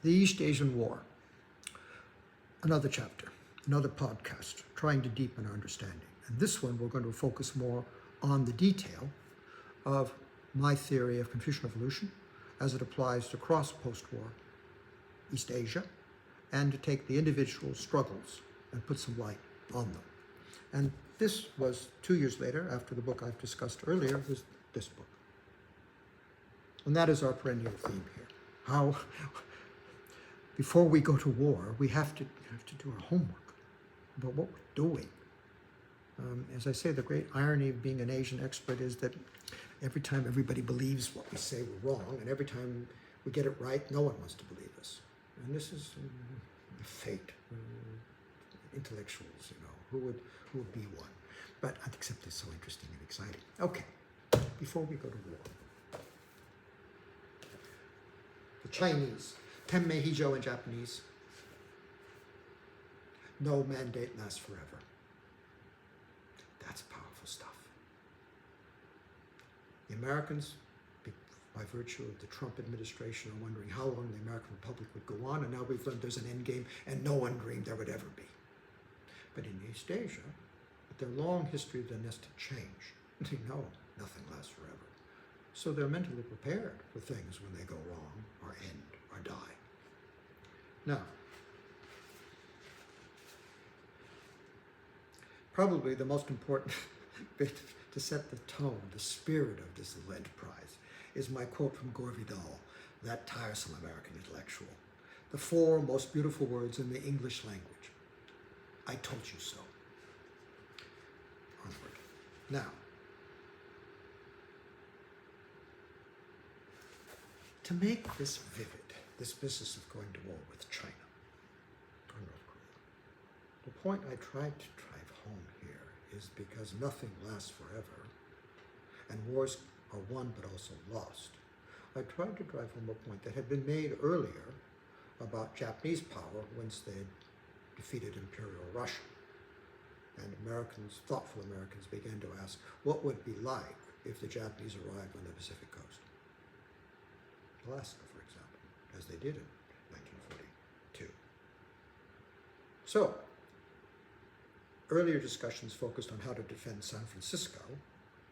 The East Asian War. Another chapter, another podcast, trying to deepen our understanding. And this one, we're going to focus more on the detail of my theory of Confucian evolution as it applies to cross post-war East Asia, and to take the individual struggles and put some light on them. And this was 2 years later, after the book I've discussed earlier, was this book. And that is our perennial theme here. How, before we go to war, we have to do our homework about what we're doing. As I say, the great irony of being an Asian expert is that every time everybody believes what we say we're wrong, and every time we get it right, no one wants to believe us. And this is the fate. Intellectuals, who would be one? But except it's so interesting and exciting. Okay, before we go to war, the Chinese, Tenmei Hizhou in Japanese, no mandate lasts forever. That's powerful stuff. The Americans, by virtue of the Trump administration, are wondering how long the American Republic would go on, and now we've learned there's an end game, and no one dreamed there would ever be. But in East Asia, with their long history of domestic change, they know nothing lasts forever. So they're mentally prepared for things when they go wrong, or end, or die. Now, probably the most important bit to set the tone, the spirit of this little enterprise, is my quote from Gore Vidal, that tiresome American intellectual. The 4 most beautiful words in the English language. I told you so. Onward. Now, to make this vivid, this business of going to war with China, or North Korea, the point I tried to drive home here is because nothing lasts forever, and wars are won but also lost. I tried to drive home a point that had been made earlier about Japanese power once they had defeated Imperial Russia. And thoughtful Americans began to ask, what would it be like if the Japanese arrived on the Pacific coast? Alaska, for example, as they did in 1942. So, earlier discussions focused on how to defend San Francisco.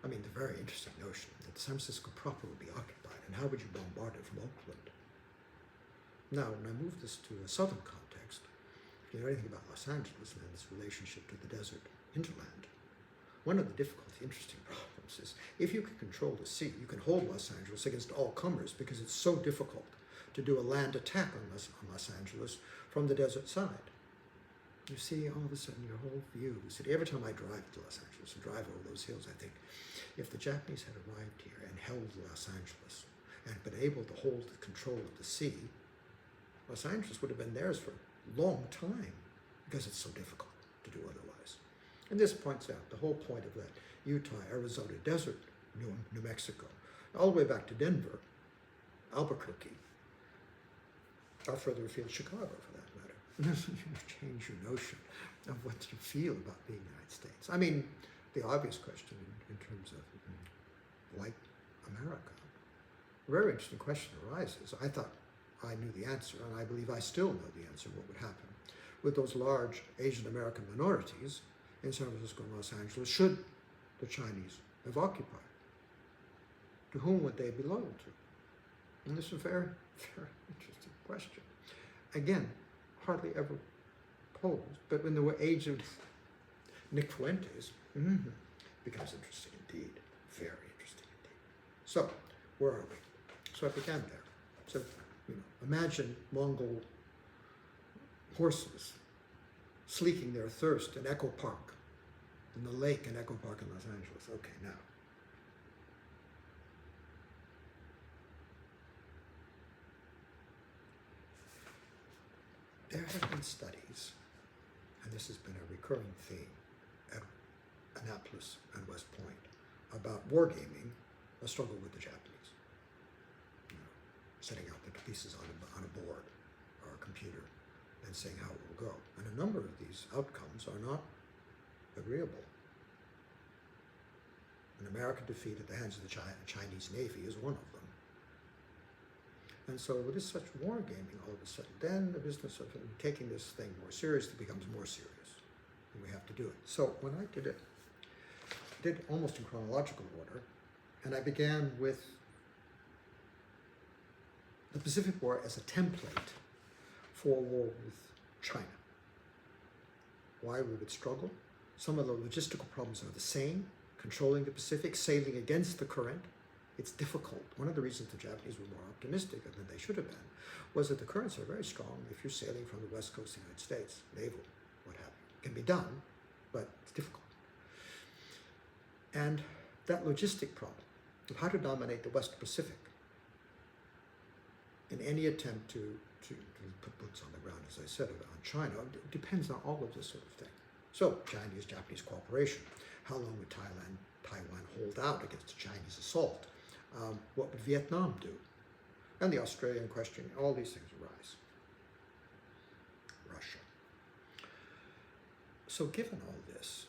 The very interesting notion that San Francisco proper would be occupied, and how would you bombard it from Oakland? Now, when I move this to a southern context, if you know anything about Los Angeles and its relationship to the desert hinterland, one of the difficult, interesting problems is if you can control the sea, you can hold Los Angeles against all comers, because it's so difficult to do a land attack on Los Angeles from the desert side. You see, all of a sudden, your whole view. Every time I drive to Los Angeles and drive over those hills, I think, if the Japanese had arrived here and held Los Angeles and been able to hold the control of the sea, Los Angeles would have been theirs for a long time, because it's so difficult to do otherwise. And this points out the whole point of that Utah, Arizona desert, New Mexico, all the way back to Denver, Albuquerque, or further afield, Chicago, for that matter. Change your notion of what you feel about being the United States. The obvious question in terms of white America, a very interesting question arises. I thought I knew the answer, and I believe I still know the answer, what would happen with those large Asian American minorities in San Francisco and Los Angeles should the Chinese have occupied. To whom would they be loyal to? And this is a very, very interesting question. Again, hardly ever posed, but in the age of Nick Fuentes, becomes interesting indeed, very interesting indeed. So, where are we? So I began there. So, imagine Mongol horses sleeking their thirst in Echo Park, in the lake in Echo Park in Los Angeles. Okay, now. There have been studies, and this has been a recurring theme at Annapolis and West Point, about wargaming a struggle with the Japanese. Setting out the pieces on a board or a computer and saying how it will go. And a number of these outcomes are not agreeable. An American defeat at the hands of the Chinese Navy is one of them. And so with this such wargaming all of a sudden, then the business of taking this thing more seriously becomes more serious. And we have to do it. So when I did it, I did almost in chronological order, and I began with the Pacific War as a template for a war with China. Why we would struggle? Some of the logistical problems are the same. Controlling the Pacific, sailing against the current. It's difficult. One of the reasons the Japanese were more optimistic than they should have been was that the currents are very strong if you're sailing from the west coast of the United States, naval, what have you. It can be done, but it's difficult. And that logistic problem of how to dominate the West Pacific in any attempt to put boots on the ground, as I said, on China, depends on all of this sort of thing. So, Chinese-Japanese cooperation. How long would Taiwan hold out against the Chinese assault? What would Vietnam do? And the Australian question, all these things arise. Russia. So given all this,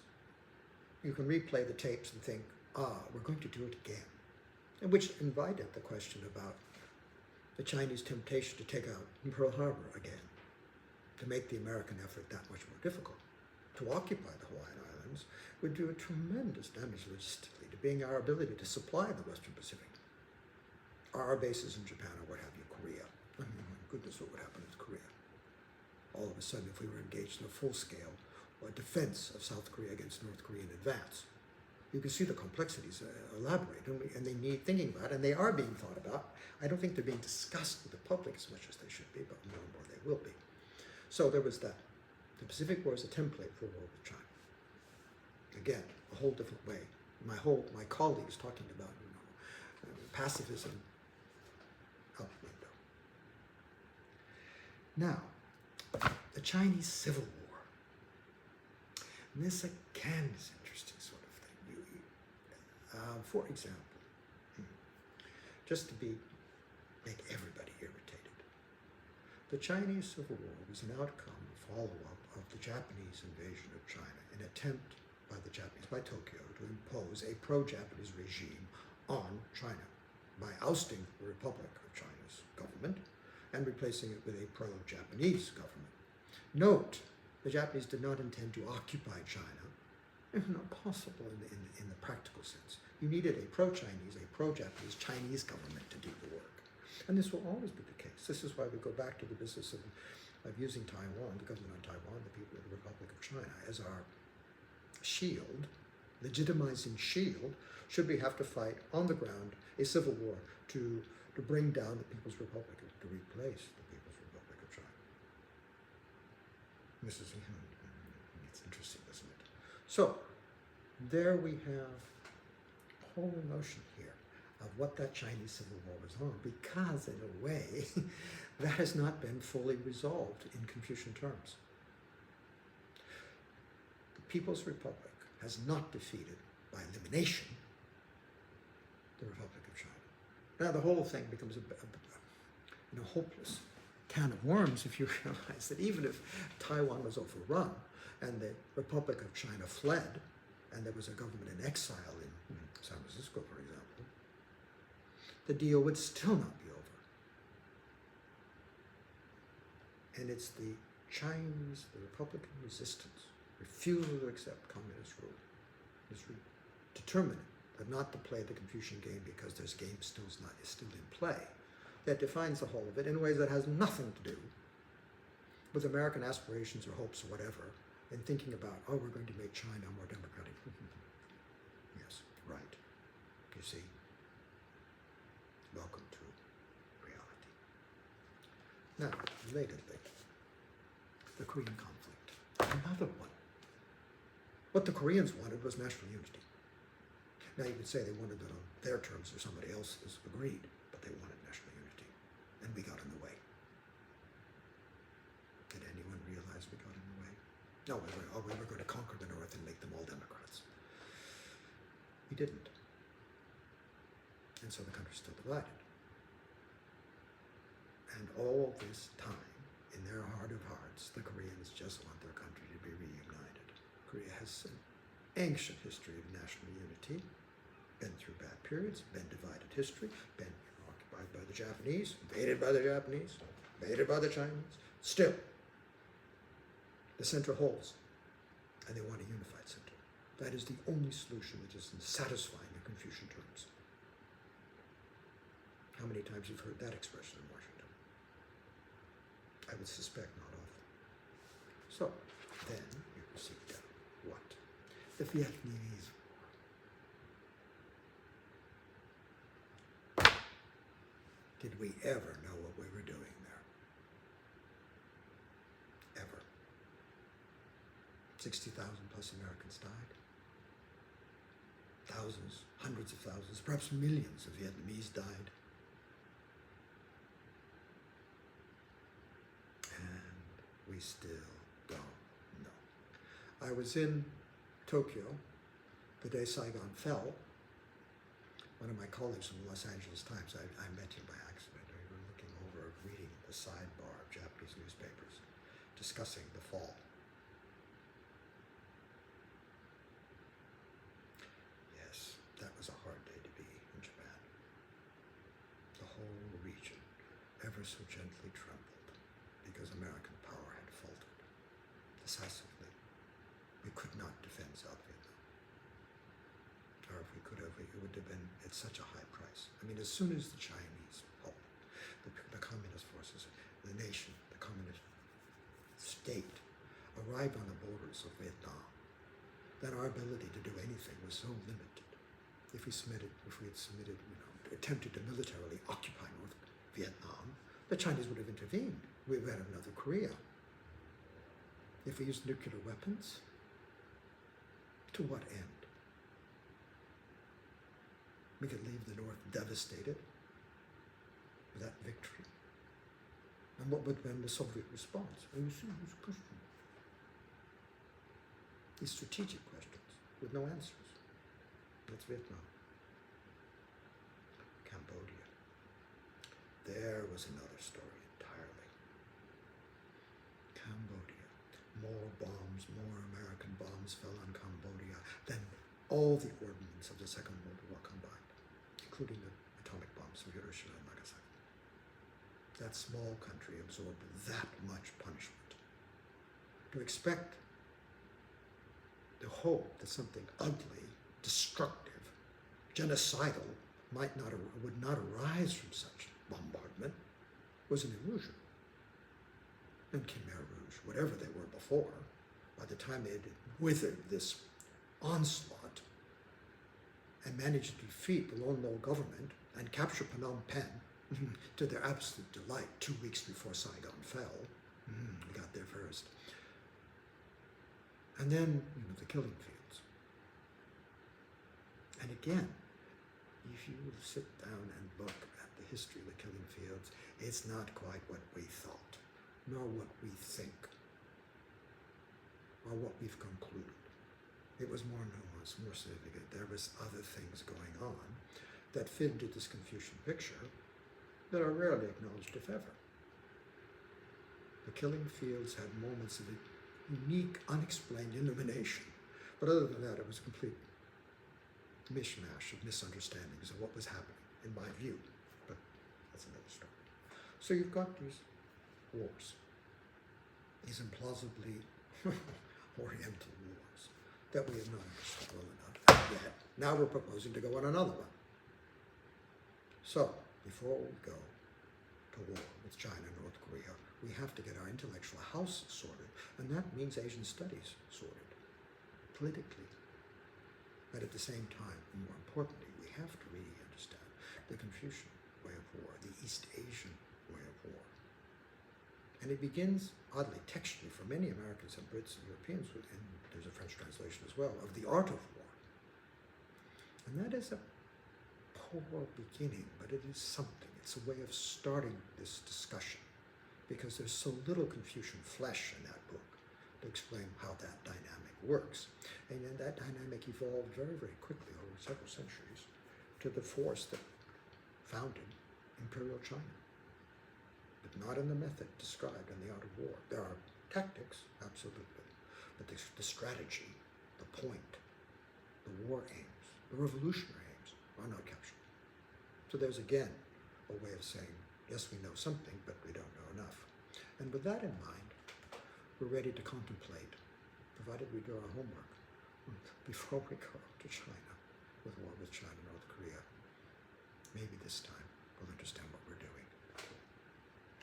you can replay the tapes and think, we're going to do it again. And which invited the question about the Chinese temptation to take out Pearl Harbor again, to make the American effort that much more difficult. To occupy the Hawaiian Islands would do a tremendous damage logistically to being our ability to supply the Western Pacific. Our bases in Japan or what have you, Korea. I mean, my goodness, what would happen with Korea? All of a sudden, if we were engaged in a full-scale defense of South Korea against North Korean advance. You can see the complexities elaborate, and they need thinking about, and they are being thought about. I don't think they're being discussed with the public as much as they should be, but more and more they will be. So there was that. The Pacific War is a template for war with China. Again, a whole different way. My colleagues talking about pacifism out the window. Now, the Chinese Civil War. And this again is interesting sort of thing. For example, just to make everybody irritated, the Chinese Civil War was an outcome, a follow-up of the Japanese invasion of China, an attempt by the Japanese, by Tokyo, to impose a pro-Japanese regime on China by ousting the Republic of China's government and replacing it with a pro-Japanese government. Note, the Japanese did not intend to occupy China. It was not possible in the practical sense. You needed a pro-Chinese, a pro-Japanese Chinese government to do the work. And this will always be the case. This is why we go back to the business of using Taiwan, the government of Taiwan, the people of the Republic of China, as our shield, legitimizing shield, should we have to fight on the ground a civil war to bring down the People's Republic, to replace the People's Republic of China. This is, it's interesting, isn't it? So, there we have a whole notion here of what that Chinese Civil War was on, because in a way, that has not been fully resolved in Confucian terms. The People's Republic has not defeated, by elimination, the Republic of China. Now the whole thing becomes a hopeless can of worms if you realize that even if Taiwan was overrun and the Republic of China fled, and there was a government in exile in San Francisco, for example, the deal would still not be over. And it's the Chinese, the Republican resistance, refusal to accept communist rule, is determined but not to play the Confucian game because this game is still in play, that defines the whole of it in ways that has nothing to do with American aspirations or hopes or whatever, and thinking about, we're going to make China more democratic. Yes, right. You see? Welcome to reality. Now, relatedly, the Korean conflict. Another one. What the Koreans wanted was national unity. Now you could say they wanted it on their terms or somebody else's, agreed, but they wanted national unity. And we got in the way. Did anyone realize we got in the way? No, we were going to conquer the North and make them all Democrats. We didn't. And so the country's still divided. And all this time, in their heart of hearts, the Koreans just want their country to be reunited. Korea has an ancient history of national unity, been through bad periods, been divided history, been occupied occupied by the Japanese, invaded by the Japanese, invaded by the Chinese. Still, the center holds, and they want a unified center. That is the only solution that is satisfying the Confucian terms. How many times you've heard that expression in Washington? I would suspect not often. So, then you proceed to what? The Vietnamese War. Did we ever know what we were doing there? Ever. 60,000 plus Americans died. Thousands, hundreds of thousands, perhaps millions of Vietnamese died. And we still don't know. I was in Tokyo the day Saigon fell. One of my colleagues from the Los Angeles Times, I met him by accident. We were looking over, reading the sidebar of Japanese newspapers, discussing the fall. Yes, that was a hard day to be in Japan. The whole region ever so gently trembled because American power had faltered decisively. We could not defend South Vietnam. Or if we could have, it would have been at such a high price. I mean, as soon as the Chinese, the communist forces, the nation, the communist state arrived on the borders of Vietnam, then our ability to do anything was so limited. If we had submitted, attempted to militarily occupy North Vietnam, the Chinese would have intervened. We would have had another Korea. If we used nuclear weapons, to what end? We could leave the North devastated without victory. And what would have been the Soviet response? Oh, you see, this question. These strategic questions with no answers. That's Vietnam. Cambodia. There was another story entirely. Cambodia. More bombs, more American bombs fell on Cambodia than all the ordnance of the Second World War combined, including the atomic bombs of Hiroshima and Nagasaki. That small country absorbed that much punishment. To expect the hope that something ugly, destructive, genocidal would not arise from such bombardment was an illusion. And Khmer Rouge, whatever they were before, by the time they had withered this onslaught and managed to defeat the Lone Nol government and capture Phnom Penh to their absolute delight 2 weeks before Saigon fell. We got there first. And then, the killing fields. And again, if you sit down and look at the history of the killing fields, it's not quite what we thought, nor what we think, or what we've concluded. It was more nuanced, more significant. There was other things going on that fit into this Confucian picture that are rarely acknowledged, if ever. The killing fields had moments of unique, unexplained illumination. But other than that, it was a complete mishmash of misunderstandings of what was happening, in my view. But that's another story. So you've got these wars, these implausibly oriental wars that we have not understood well enough yet. Now we're proposing to go on another one. So, before we go to war with China and North Korea, we have to get our intellectual house sorted, and that means Asian studies sorted, politically. But at the same time, more importantly, we have to really understand the Confucian way of war, the East Asian way of war. And it begins, oddly, textually, for many Americans and Brits and Europeans, and there's a French translation as well, of the art of war. And that is a poor beginning, but it is something. It's a way of starting this discussion, because there's so little Confucian flesh in that book to explain how that dynamic works. And then that dynamic evolved very, very quickly over several centuries to the force that founded Imperial China, but not in the method described in The Art of War. There are tactics, absolutely, but the strategy, the point, the war aims, the revolutionary aims are not captured. So there's again a way of saying, yes, we know something, but we don't know enough. And with that in mind, we're ready to contemplate, provided we do our homework, before we go to China, with war with China, North Korea. Maybe this time we'll understand what